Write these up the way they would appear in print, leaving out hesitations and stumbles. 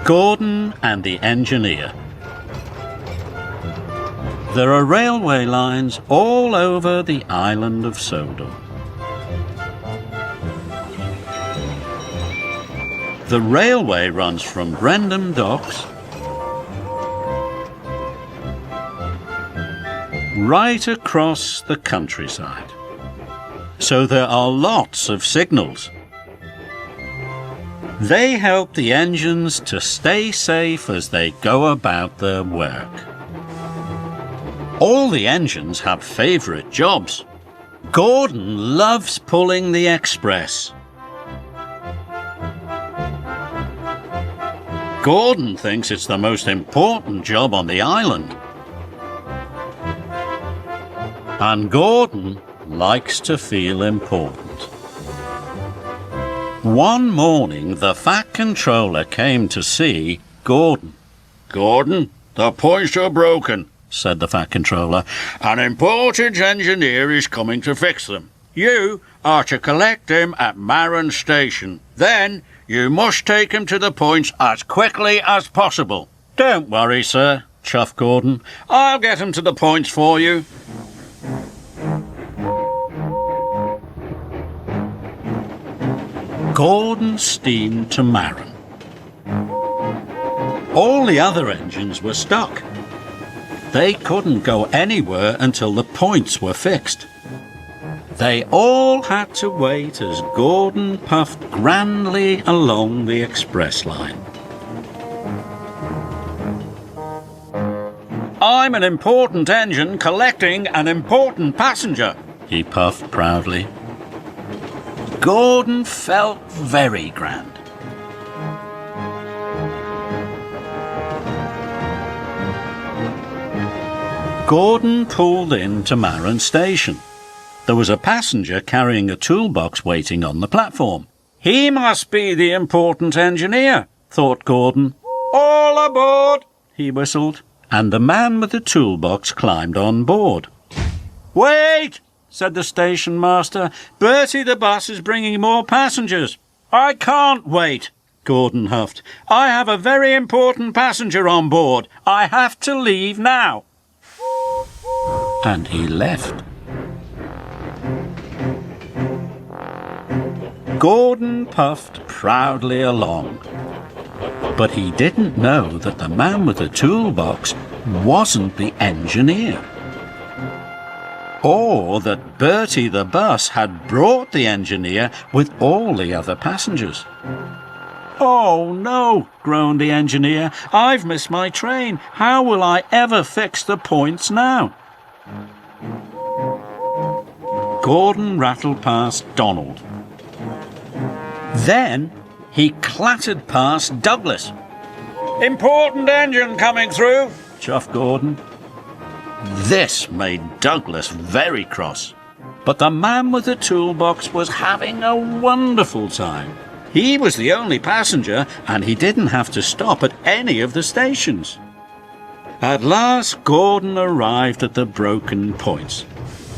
Gordon and the Engineer. There are railway lines all over the island of Sodor. The railway runs from Brendam Docks right across the countryside. So there are lots of signals. They help the engines to stay safe as they go about their work. All the engines have favourite jobs. Gordon loves pulling the express. Gordon thinks it's the most important job on the island. And Gordon likes to feel important. One morning, the Fat Controller came to see Gordon. "Gordon, the points are broken," said the Fat Controller. "An important engineer is coming to fix them. You are to collect him at Marron Station. Then you must take him to the points as quickly as possible." "Don't worry, sir," chuffed Gordon. "I'll get him to the points for you." Gordon steamed to Marron. All the other engines were stuck. They couldn't go anywhere until the points were fixed. They all had to wait as Gordon puffed grandly along the express line. "I'm an important engine collecting an important passenger," he puffed proudly. Gordon felt very grand. Gordon pulled in to Marron Station. There was a passenger carrying a toolbox waiting on the platform. "He must be the important engineer," thought Gordon. "All aboard," he whistled, and the man with the toolbox climbed on board. "Wait," said the station master. "Bertie the bus is bringing more passengers." "I can't wait," Gordon huffed. "I have a very important passenger on board. I have to leave now." And he left. Gordon puffed proudly along. But he didn't know that the man with the toolbox wasn't the engineer. Or that Bertie the bus had brought the engineer with all the other passengers. "Oh no," groaned the engineer. "I've missed my train. How will I ever fix the points now?" Gordon rattled past Donald. Then he clattered past Douglas. "Important engine coming through," chuffed Gordon. This made Douglas very cross. But the man with the toolbox was having a wonderful time. He was the only passenger, and he didn't have to stop at any of the stations. At last, Gordon arrived at the broken points.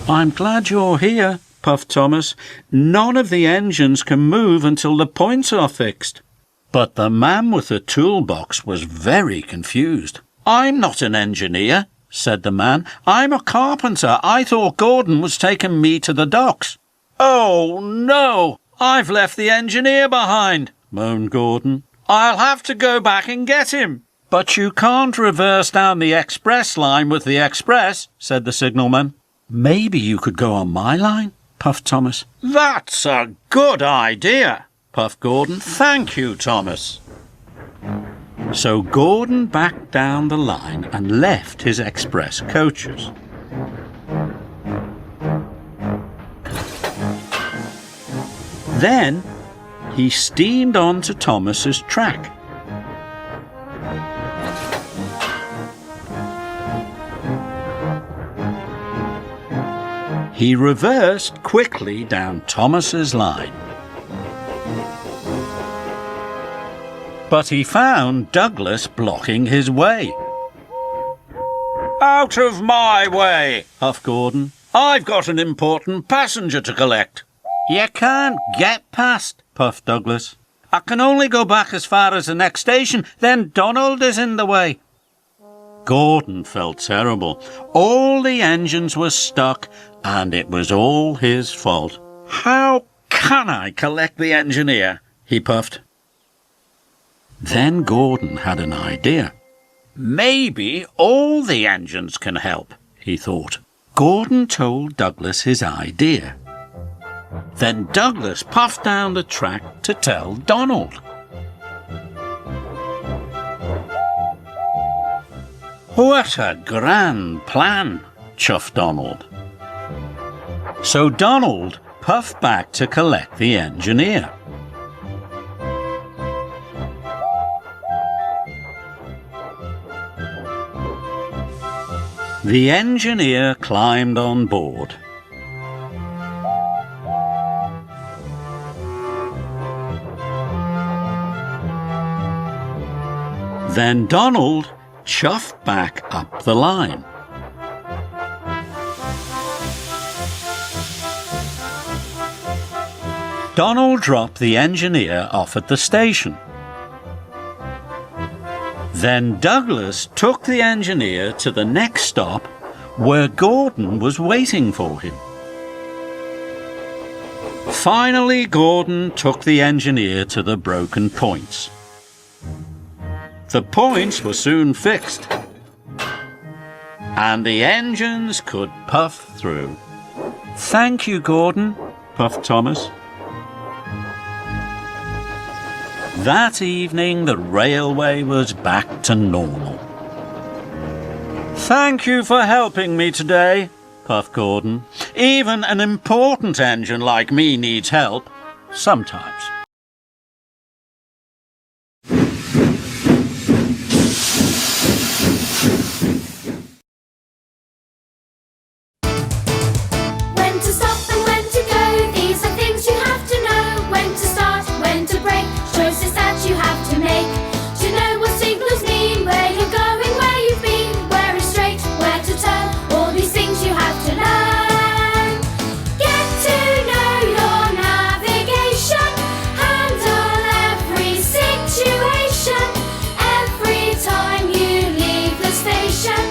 "I'm glad you're here," puffed Thomas. "None of the engines can move until the points are fixed." But the man with the toolbox was very confused. "I'm not an engineer," said the man. "I'm a carpenter. I thought Gordon was taking me to the docks." "Oh, no! I've left the engineer behind," moaned Gordon. "I'll have to go back and get him." "But you can't reverse down the express line with the express," said the signalman. "Maybe you could go on my line," puffed Thomas. "That's a good idea," puffed Gordon. "Thank you, Thomas." So Gordon backed down the line and left his express coaches. Then he steamed on to Thomas's track. He reversed quickly down Thomas's line. But he found Douglas blocking his way. "Out of my way," huffed Gordon. "I've got an important passenger to collect." "You can't get past," puffed Douglas. I can only go back as far as the next station, then Donald is in the way. Gordon felt terrible. All the engines were stuck, and it was all his fault. How can I collect the engineer? He puffed. Then Gordon had an idea. Maybe all the engines can help, he thought. Gordon told Douglas his idea. Then Douglas puffed down the track to tell Donald. What a grand plan, chuffed Donald. So Donald puffed back to collect the engineer. The engineer climbed on board. Then Donald chuffed back up the line. Donald dropped the engineer off at the station. Then Douglas took the engineer to the next stop where Gordon was waiting for him. Finally, Gordon took the engineer to the broken points. The points were soon fixed, and the engines could puff through. Thank you, Gordon, puffed Thomas. That evening, the railway was back to normal. Thank you for helping me today, puffed Gordon. Even an important engine like me needs help, sometimes. When to stop and when to go, these are things you have to know. When to start, when to break, choices that you have to make. To know what signals mean, where you're going, where you've been, where is straight, where to turn, all these things you have to learn. Get to know your navigation, handle every situation. Every time you leave the station,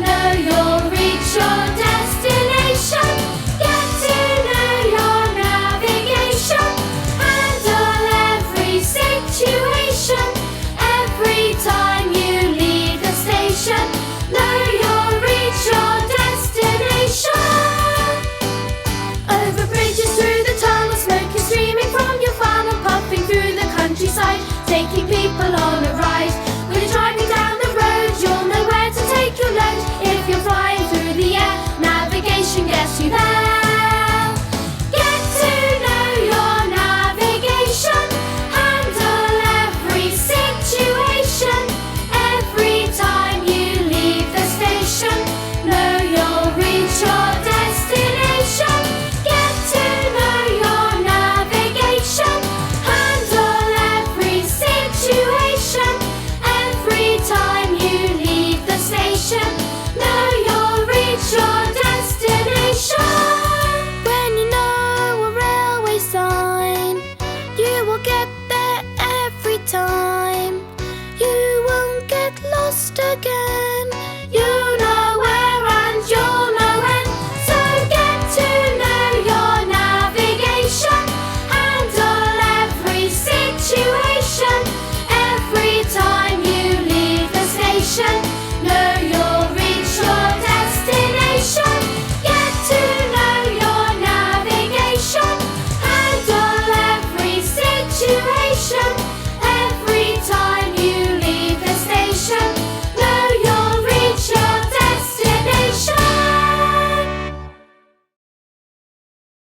know you'll reach your destination. Get to know your navigation, handle every situation. Every time you leave the station, know you'll reach your destination. Over bridges, through the tunnel, smoke is streaming from your funnel, puffing through the countryside, taking people on a ride. When you're driving down the road, you'll know where to take your load. If you're flying through the air, navigation gets you there. Get to know your navigation, handle every situation. Every time you leave the station, know you'll reach your destination. Get to know your navigation, handle every situation. Every time you leave the station, know you'll reach your destination. When you know a railway sign, you will get there every time. You won't get lost again.